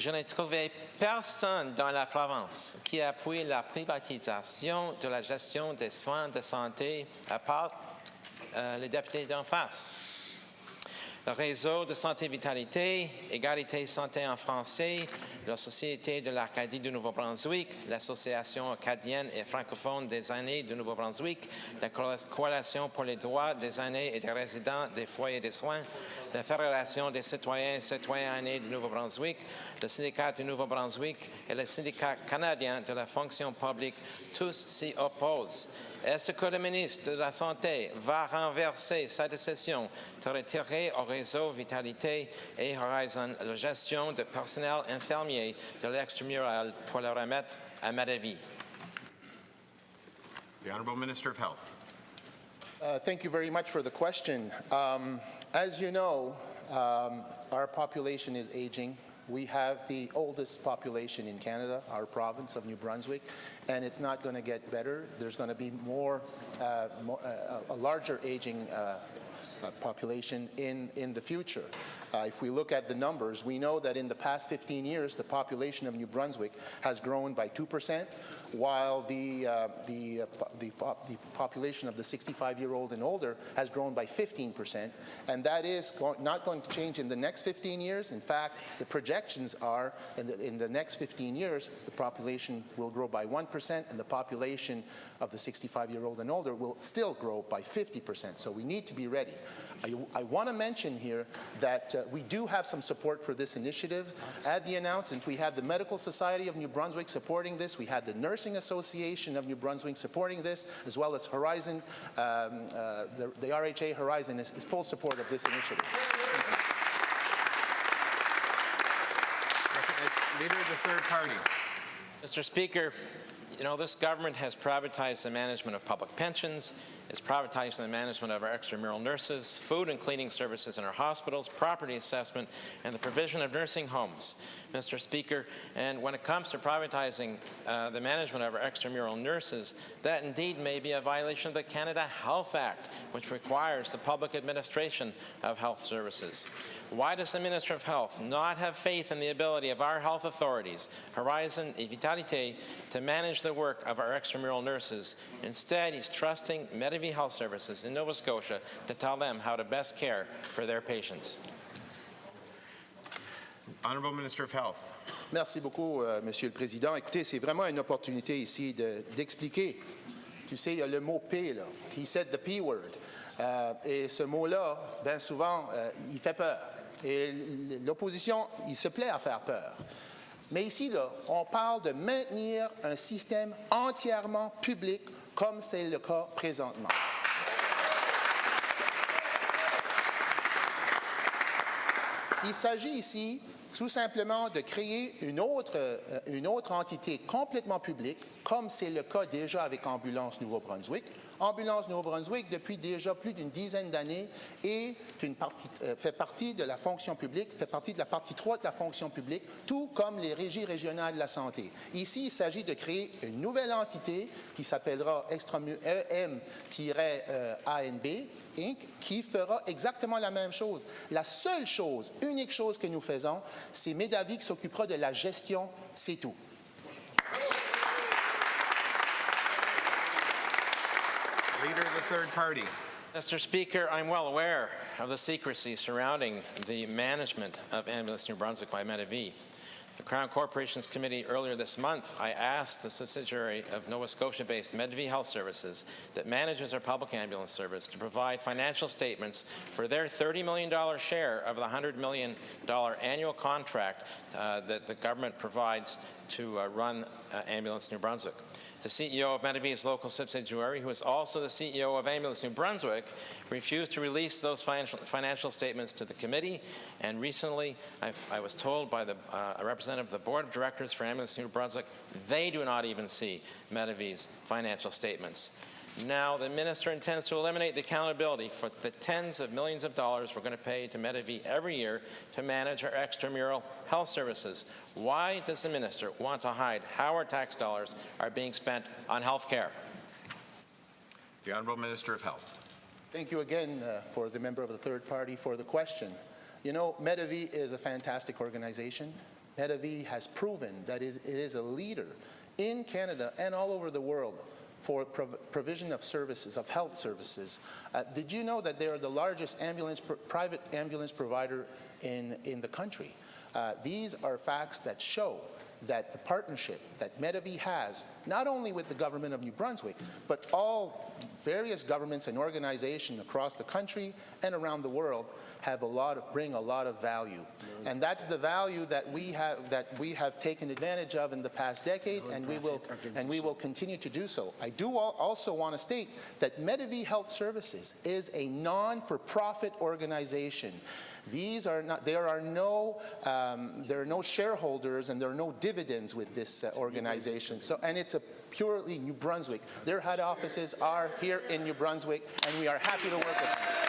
Je n'ai trouvé personne dans la province qui appuie la privatisation de la gestion des soins de santé, à part les députés d'en face. Le réseau de santé vitalité, égalité santé en français, la Société de l'Acadie du Nouveau-Brunswick, l'Association acadienne et francophone des aînés du Nouveau-Brunswick, la Coalition pour les droits des aînés et des résidents des foyers de soins, la Fédération des citoyens et citoyennes aînés du Nouveau-Brunswick, le Syndicat du Nouveau-Brunswick et le Syndicat canadien de la fonction publique, tous s'y opposent. Est-ce que le ministre de la Santé va renverser sa décision de retirer au réseau Vitalité et Horizon la gestion du personnel infirmier de l'extramural pour le remettre à Madavi? The Honourable Minister of Health. Thank you very much for the question. As you know, our population is aging. We have the oldest population in Canada, our province of New Brunswick, and it's not going to get better. There's going to be a larger aging population in the future. If we look at the numbers, we know that in the past 15 years, the population of New Brunswick has grown by 2%, while the population of the 65-year-old and older has grown by 15%, and that is not going to change in the next 15 years. In fact, the projections are in the next 15 years, the population will grow by 1%, and the population of the 65-year-old and older will still grow by 50%, so we need to be ready. I want to mention here that we do have some support for this initiative. At the announcement, we had the Medical Society of New Brunswick supporting this. We had the Nursing Association of New Brunswick supporting this, as well as Horizon. The RHA Horizon is full support of this initiative. Leader of the third party. Mr. Speaker, you know, this government has privatized the management of public pensions, it's privatized the management of our extramural nurses, food and cleaning services in our hospitals, property assessment, and the provision of nursing homes. Mr. Speaker, and when it comes to privatizing the management of our extramural nurses, that indeed may be a violation of the Canada Health Act, which requires the public administration of health services. Why does the Minister of Health not have faith in the ability of our health authorities, Horizon and Vitalité, to manage the work of our extramural nurses? Instead, he's trusting Madavi Health Services in Nova Scotia to tell them how to best care for their patients. Honourable Minister of Health. Merci beaucoup, Monsieur le Président. Écoutez, c'est vraiment une opportunité ici d'expliquer. Tu sais, il y a le mot P, là. He said the P word. Et ce mot-là, bien souvent, il fait peur. Et l'opposition, il se plaît à faire peur. Mais ici, là, on parle de maintenir un système entièrement public comme c'est le cas présentement. Il s'agit ici tout simplement de créer une autre entité complètement publique, comme c'est le cas déjà avec Ambulance Nouveau-Brunswick. Ambulance Nouveau-Brunswick, depuis déjà plus d'une dizaine d'années, fait partie de la fonction publique, fait partie de la partie 3 de la fonction publique, tout comme les régies régionales de la santé. Ici, il s'agit de créer une nouvelle entité qui s'appellera EM-ANB, Inc., qui fera exactement la même chose. La seule chose, unique chose que nous faisons, c'est Madavi qui s'occupera de la gestion, c'est tout. Leader of the third party. Mr. Speaker, I'm well aware of the secrecy surrounding the management of Ambulance New Brunswick by Madavi. The Crown Corporations Committee earlier this month, I asked the subsidiary of Nova Scotia-based Madavi Health Services that manages our public ambulance service to provide financial statements for their $30 million share of the $100 million annual contract that the government provides to run Ambulance New Brunswick. The CEO of Madavi's local subsidiary, who is also the CEO of Ambulance New Brunswick, refused to release those financial statements to the committee, and recently I was told by a representative of the Board of Directors for Ambulance New Brunswick, they do not even see Madavi's financial statements. Now, the minister intends to eliminate the accountability for the tens of millions of dollars we're going to pay to Madavi every year to manage our extramural health services. Why does the minister want to hide how our tax dollars are being spent on health care? The Honourable Minister of Health. Thank you again for the member of the third party for the question. You know, Madavi is a fantastic organization. Medavie has proven that it is a leader in Canada and all over the world for provision of services, of health services. Did you know that they are the largest private ambulance provider in the country? These are facts that show that the partnership that Medavie has, not only with the government of New Brunswick, but all various governments and organizations across the country and around the world, bring a lot of value. And that's the value that we have taken advantage of in the past decade, and we will continue to do so. I do also want to state that Medavie Health Services is a non-for-profit organization. There are no shareholders and there are no dividends with this organization. And it's a purely New Brunswick. Their head offices are here in New Brunswick, and we are happy to work with them.